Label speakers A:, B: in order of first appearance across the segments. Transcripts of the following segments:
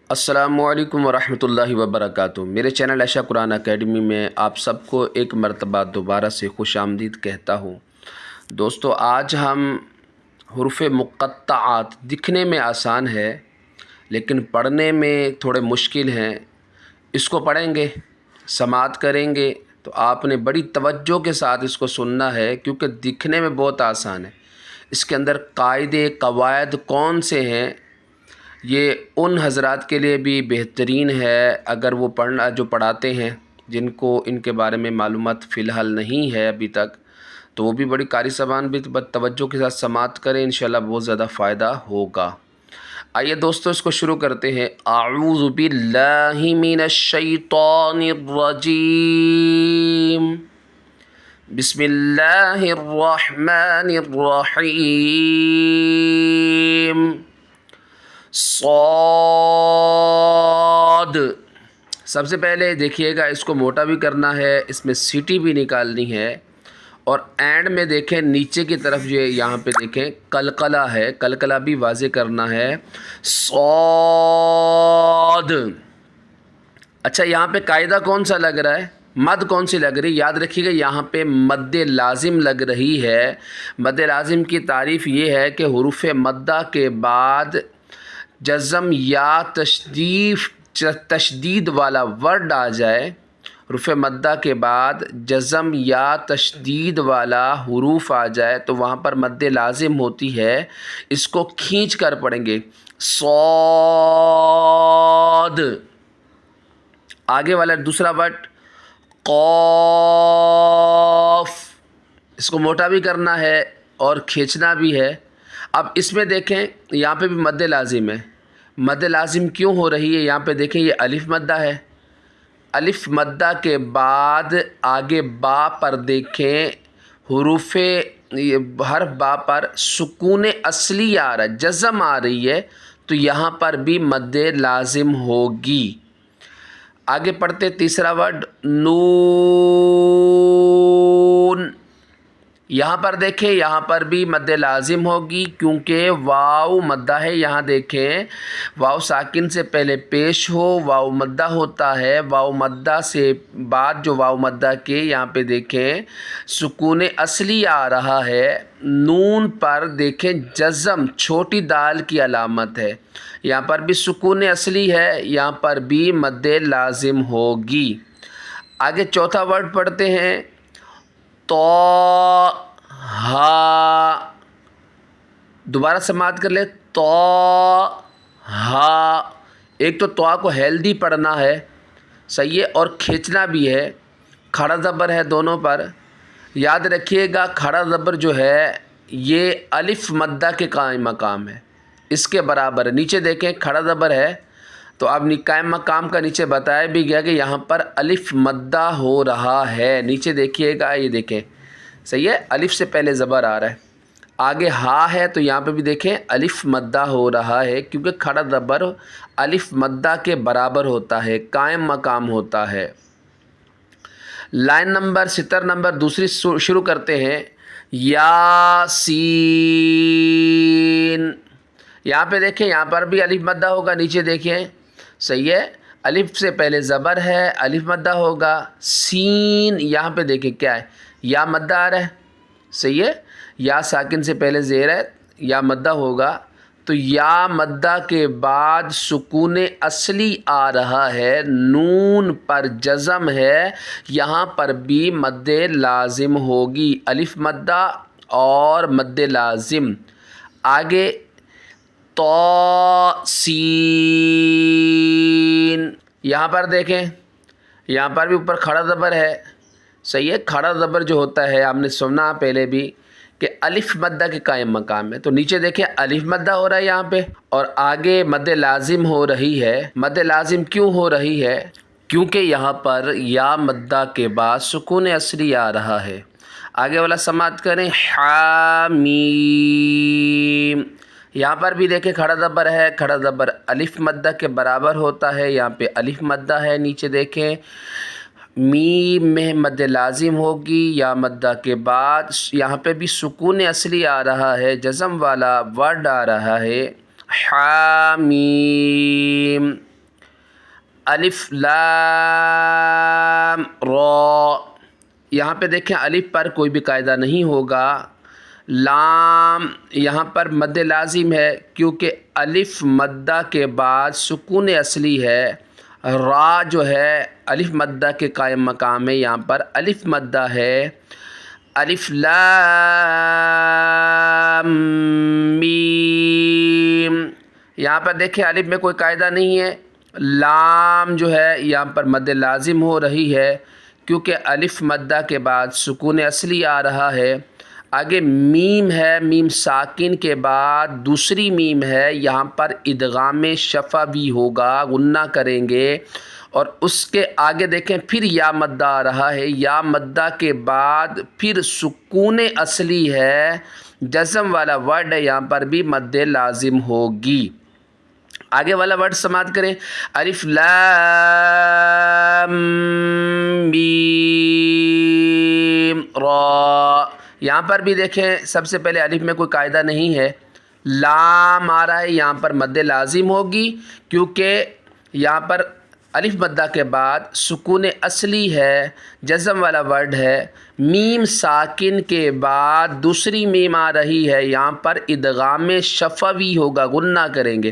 A: السلام علیکم ورحمۃ اللہ وبرکاتہ۔ میرے چینل عائشہ قرآن اکیڈمی میں آپ سب کو ایک مرتبہ دوبارہ سے خوش آمدید کہتا ہوں۔ دوستو، آج ہم حروف مقطعات دکھنے میں آسان ہے لیکن پڑھنے میں تھوڑے مشکل ہیں، اس کو پڑھیں گے، سماعت کریں گے تو آپ نے بڑی توجہ کے ساتھ اس کو سننا ہے کیونکہ دکھنے میں بہت آسان ہے۔ اس کے اندر قاعدے قواعد کون سے ہیں، یہ ان حضرات کے لیے بھی بہترین ہے اگر وہ جو پڑھاتے ہیں، جن کو ان کے بارے میں معلومات فی الحال نہیں ہے ابھی تک، تو وہ بھی بڑی قاری زبان بھی توجہ کے ساتھ سماعت کریں، انشاءاللہ بہت زیادہ فائدہ ہوگا۔ آئیے دوستو اس کو شروع کرتے ہیں۔ اعوذ باللہ من الشیطان الرجیم، بسم اللہ الرحمن الرحیم۔ صاد، سب سے پہلے دیکھیے گا اس کو موٹا بھی کرنا ہے، اس میں سیٹی بھی نکالنی ہے، اور اینڈ میں دیکھیں نیچے کی طرف جو یہاں پہ دیکھیں قلقلہ ہے، قلقلہ بھی واضح کرنا ہے، صاد۔ اچھا، یہاں پہ قاعدہ کون سا لگ رہا ہے، مد کون سی لگ رہی ہے؟ یاد رکھیے گا یہاں پہ مد لازم لگ رہی ہے۔ مد لازم کی تعریف یہ ہے کہ حروف مدہ کے بعد جزم یا تشدید والا ورڈ آ جائے، حروف مدہ کے بعد جزم یا تشدید والا حروف آ جائے تو وہاں پر مد لازم ہوتی ہے، اس کو کھینچ کر پڑھیں گے، صاد۔ آگے والا دوسرا ورڈ قاف، اس کو موٹا بھی کرنا ہے اور کھینچنا بھی ہے۔ اب اس میں دیکھیں یہاں پہ بھی مد لازم ہے، مد لازم کیوں ہو رہی ہے؟ یہاں پہ دیکھیں یہ الف مدہ ہے، الف مدہ کے بعد آگے با پر دیکھیں حروف حرف با پر سکون اصلی آ رہا ہے، جزم آ رہی ہے، تو یہاں پر بھی مد لازم ہوگی۔ آگے پڑھتے تیسرا ورڈ نون، یہاں پر دیکھیں یہاں پر بھی مد لازم ہوگی کیونکہ واو مدہ ہے، یہاں دیکھیں واو ساکن سے پہلے پیش ہو واو مدہ ہوتا ہے، واو مدہ سے بعد جو واو مدہ کے یہاں پہ دیکھیں سکون اصلی آ رہا ہے، نون پر دیکھیں جزم چھوٹی دال کی علامت ہے، یہاں پر بھی سکون اصلی ہے، یہاں پر بھی مد لازم ہوگی۔ آگے چوتھا ورڈ پڑھتے ہیں تو ہا، دوبارہ سماعت کر لیں، تو ہا۔ ایک تو کو ہیلدی پڑھنا ہے، صحیح ہے، اور کھینچنا بھی ہے، کھڑا زبر ہے دونوں پر۔ یاد رکھیے گا کھڑا زبر جو ہے یہ الف مدہ کے قائم مقام ہے، اس کے برابر ہے۔ نیچے دیکھیں کھڑا زبر ہے تو اب قائم مقام کا نیچے بتایا بھی گیا کہ یہاں پر الف مدہ ہو رہا ہے، نیچے دیکھیے گا، یہ دیکھیں صحیح ہے، الف سے پہلے زبر آ رہا ہے، آگے ہا ہے تو یہاں پہ بھی دیکھیں الف مدہ ہو رہا ہے کیونکہ کھڑا زبر الف مدہ کے برابر ہوتا ہے، قائم مقام ہوتا ہے۔ لائن نمبر سطر نمبر دوسری شروع کرتے ہیں، یاسین، یہاں پہ دیکھیں یہاں پر بھی الف مدہ ہوگا، نیچے دیکھیں صحیح ہے، الف سے پہلے زبر ہے، الف مدہ ہوگا، سین یہاں پہ دیکھیں کیا ہے، یا مدہ آ رہا ہے، صحیح ہے، یا ساکن سے پہلے زیر ہے، یا مدہ ہوگا، تو یا مدہ کے بعد سکون اصلی آ رہا ہے، نون پر جزم ہے، یہاں پر بھی مد لازم ہوگی، الف مدہ اور مد لازم۔ آگے تو سین، یہاں پر دیکھیں یہاں پر بھی اوپر کھڑا زبر ہے، صحیح ہے، کھڑا زبر جو ہوتا ہے آپ نے سنا پہلے بھی کہ الف مدہ کے قائم مقام ہے، تو نیچے دیکھیں الف مدہ ہو رہا ہے یہاں پہ اور آگے مد لازم ہو رہی ہے۔ مد لازم کیوں ہو رہی ہے؟ کیونکہ یہاں پر یا مدہ کے بعد سکون اصلی آ رہا ہے۔ آگے والا سماعت کریں، حامیم، یہاں پر بھی دیکھیں کھڑا زبر ہے، کھڑا زبر الف مدہ کے برابر ہوتا ہے، یہاں پہ الف مدہ ہے، نیچے دیکھیں میم میں مد لازم ہوگی، یا مدہ کے بعد یہاں پہ بھی سکون اصلی آ رہا ہے، جزم والا ورڈ آ رہا ہے، حامیم۔ الف لام را، یہاں پہ دیکھیں الف پر کوئی بھی قاعدہ نہیں ہوگا. لام یہاں پر مد لازم ہے کیونکہ الف مدہ کے بعد سکون اصلی ہے. را جو ہے الف مدہ کے قائم مقام ہے، یہاں پر الف مدہ ہے. الف لام میم، یہاں پر دیکھیں الف میں کوئی قاعدہ نہیں ہے. لام جو ہے یہاں پر مد لازم ہو رہی ہے کیونکہ الف مدہ کے بعد سکون اصلی آ رہا ہے. آگے میم ہے، میم ساکن کے بعد دوسری میم ہے، یہاں پر ادغام شفوی ہوگا، غنہ کریں گے. اور اس کے آگے دیکھیں پھر یا مدہ آ رہا ہے، یا مدہ کے بعد پھر سکون اصلی ہے، جزم والا ورڈ ہے، یہاں پر بھی مد لازم ہوگی. آگے والا ورڈ سماعت کریں، الف لام میم را. یہاں پر بھی دیکھیں سب سے پہلے الف میں کوئی قاعدہ نہیں ہے، لام آ رہا ہے، یہاں پر مد لازم ہوگی کیونکہ یہاں پر الف مدہ کے بعد سکون اصلی ہے، جزم والا ورڈ ہے. میم ساکن کے بعد دوسری میم آ رہی ہے، یہاں پر ادغام شفوی ہوگا، غنہ کریں گے.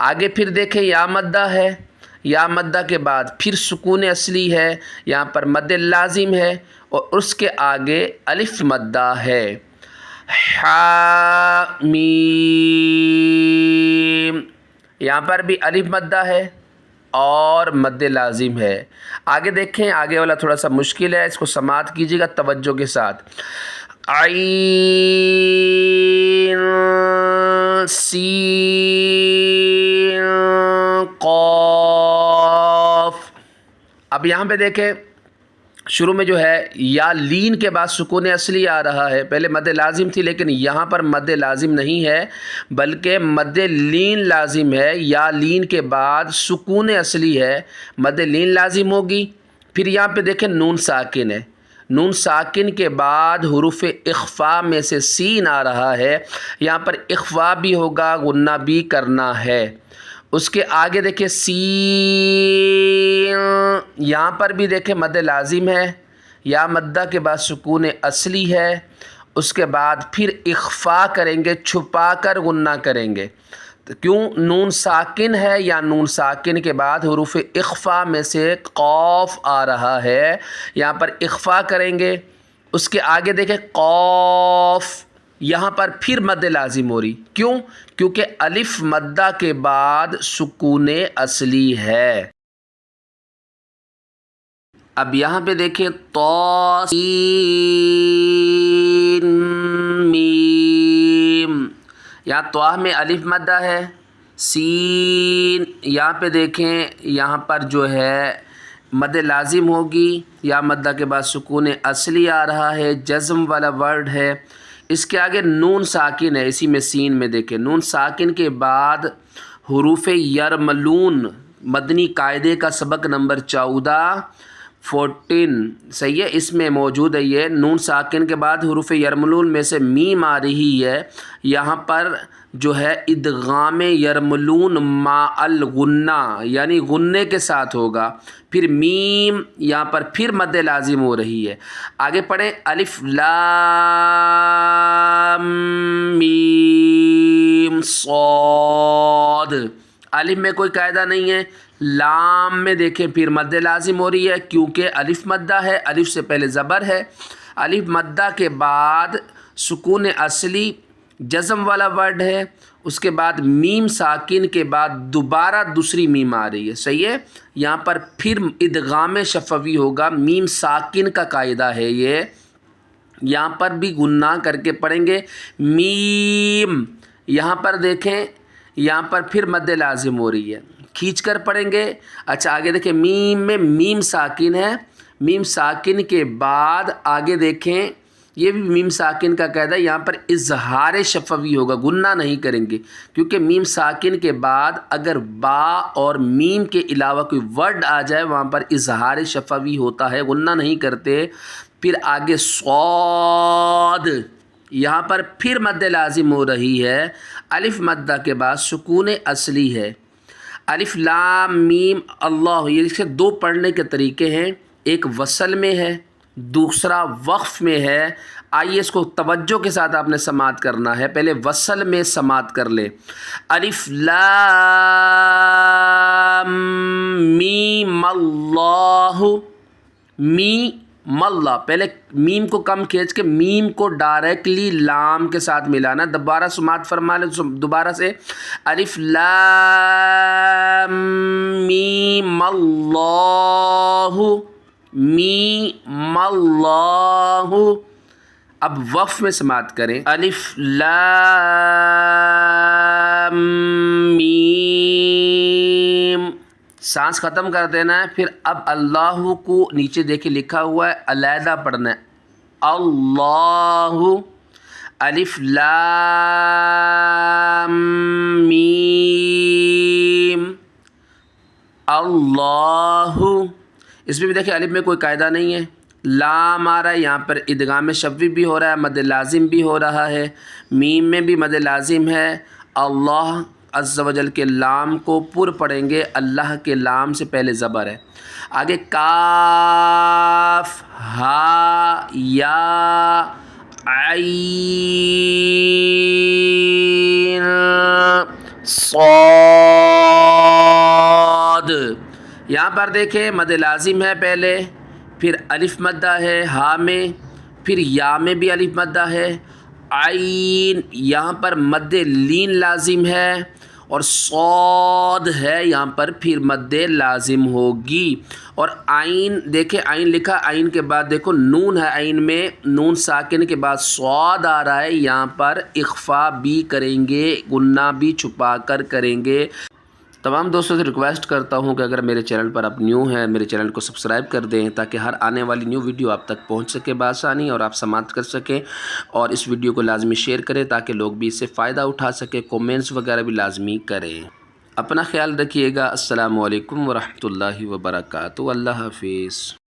A: آگے پھر دیکھیں یا مدہ ہے، یا مدہ کے بعد پھر سکون اصلی ہے، یہاں پر مد لازم ہے، اور اس کے آگے الف مدہ ہے. حامیم، یہاں پر بھی الف مدہ ہے اور مد لازم ہے. آگے دیکھیں، آگے والا تھوڑا سا مشکل ہے، اس کو سماعت کیجیے گا توجہ کے ساتھ. عین سین قاف. اب یہاں پہ دیکھیں شروع میں جو ہے یا لین کے بعد سکون اصلی آ رہا ہے، پہلے مد لازم تھی لیکن یہاں پر مد لازم نہیں ہے بلکہ مد لین لازم ہے. یا لین کے بعد سکون اصلی ہے، مد لین لازم ہوگی. پھر یہاں پہ دیکھیں نون ساکن ہے، نون ساکن کے بعد حروف اخفا میں سے سین آ رہا ہے، یہاں پر اخفا بھی ہوگا، غنہ بھی کرنا ہے. اس کے آگے دیکھیں سین، یہاں پر بھی دیکھیں مد لازم ہے، یا مدہ کے بعد سکون اصلی ہے، اس کے بعد پھر اخفا کریں گے، چھپا کر غنہ کریں گے. کیوں؟ نون ساکن ہے، یا نون ساکن کے بعد حروف اخفا میں سے قاف آ رہا ہے، یہاں پر اخفا کریں گے. اس کے آگے دیکھیں قاف، یہاں پر پھر مد لازم ہو رہی. کیوں؟ کیونکہ الف مدہ کے بعد سکون اصلی ہے. اب یہاں پہ دیکھیں طا سین میم، یہاں طا میں الف مدہ ہے، سین یہاں پہ دیکھیں یہاں پر جو ہے مد لازم ہوگی، یا مدہ کے بعد سکون اصلی آ رہا ہے، جزم والا ورڈ ہے. اس کے آگے نون ساکن ہے، اسی میں سین میں دیکھیں نون ساکن کے بعد حروف یرملون، مدنی قاعدے کا سبق نمبر 14 صحیح ہے، اس میں موجود ہے. یہ نون ساکن کے بعد حروف یرملون میں سے میم آ رہی ہے، یہاں پر جو ہے ادغام یرملون ما الغنہ، یعنی غنے کے ساتھ ہوگا. پھر میم، یہاں پر پھر مد لازم ہو رہی ہے. آگے پڑھیں الف لام میم صاد. الف میں کوئی قاعدہ نہیں ہے، لام میں دیکھیں پھر مد لازم ہو رہی ہے کیونکہ الف مدہ ہے، الف سے پہلے زبر ہے. الف مدہ کے بعد سکون اصلی، جزم والا ورڈ ہے. اس کے بعد میم ساکن کے بعد دوبارہ دوسری میم آ رہی ہے، صحیح ہے. یہاں پر پھر ادغام شفوی ہوگا، میم ساکن کا قاعدہ ہے یہ. یہاں پر بھی غنہ کر کے پڑھیں گے میم. یہاں پر دیکھیں یہاں پر پھر مد لازم ہو رہی ہے، کھینچ کر پڑھیں گے. اچھا آگے دیکھیں میم میں میم ساکن ہے، میم ساکن کے بعد آگے دیکھیں یہ بھی میم ساکن کا قاعدہ، یہاں پر اظہار شفوی ہوگا، غنہ نہیں کریں گے کیونکہ میم ساکن کے بعد اگر با اور میم کے علاوہ کوئی ورڈ آ جائے وہاں پر اظہار شفوی ہوتا ہے، غنہ نہیں کرتے. پھر آگے صاد، یہاں پر پھر مد لازم ہو رہی ہے، الف مدہ کے بعد سکون اصلی ہے. الف لام میم اللہ، یہ اس کے دو پڑھنے کے طریقے ہیں، ایک وصل میں ہے، دوسرا وقف میں ہے۔ آئیے اس کو توجہ کے ساتھ آپ نے سماعت کرنا ہے۔ پہلے وصل میں سماعت کر لے، الف لام میم اللہ، میم اللہ، پہلے میم کو کم کھینچ کے میم کو ڈائریکٹلی لام کے ساتھ ملانا۔ دوبارہ سماعت فرما لیں دوبارہ سے، الف لام میم اللہ، میم اللہ۔ اب وقف میں سماعت کریں، الف لام میم، سانس ختم کر دینا ہے۔ پھر اب اللہ کو نیچے دیکھیں لکھا ہوا ہے، علیحدہ پڑھنا ہے، اللہ، الف لام میم اللہ۔ اس میں بھی دیکھیں الف میں کوئی قاعدہ نہیں ہے، لام آ رہا ہے، یہاں پر ادغام شفوی بھی ہو رہا ہے، مد لازم بھی ہو رہا ہے، میم میں بھی مد لازم ہے۔ اللہ عز و جل کے لام کو پر پڑھیں گے، اللہ کے لام سے پہلے زبر ہے۔ آگے کاف ہا یا عین صاد، یہاں پر دیکھیں مد لازم ہے پہلے، پھر الف مدہ ہے ہا میں، پھر یا میں بھی الف مدہ ہے، عین یہاں پر مد لین لازم ہے، اور صاد ہے یہاں پر پھر مد لازم ہوگی۔ اور عین دیکھیں، عین لکھا، عین کے بعد دیکھو نون ہے، عین میں نون ساکن کے بعد صاد آ رہا ہے، یہاں پر اخفا بھی کریں گے، غنہ بھی چھپا کر کریں گے۔ تمام دوستوں سے ریکویسٹ کرتا ہوں کہ اگر میرے چینل پر آپ نیو ہیں، میرے چینل کو سبسکرائب کر دیں تاکہ ہر آنے والی نیو ویڈیو آپ تک پہنچ سکے بآسانی اور آپ سماعت کر سکیں، اور اس ویڈیو کو لازمی شیئر کریں تاکہ لوگ بھی اس سے فائدہ اٹھا سکیں، کومنٹس وغیرہ بھی لازمی کریں۔ اپنا خیال رکھیے گا۔ السلام علیکم ورحمۃ اللہ وبرکاتہ۔ اللہ حافظ۔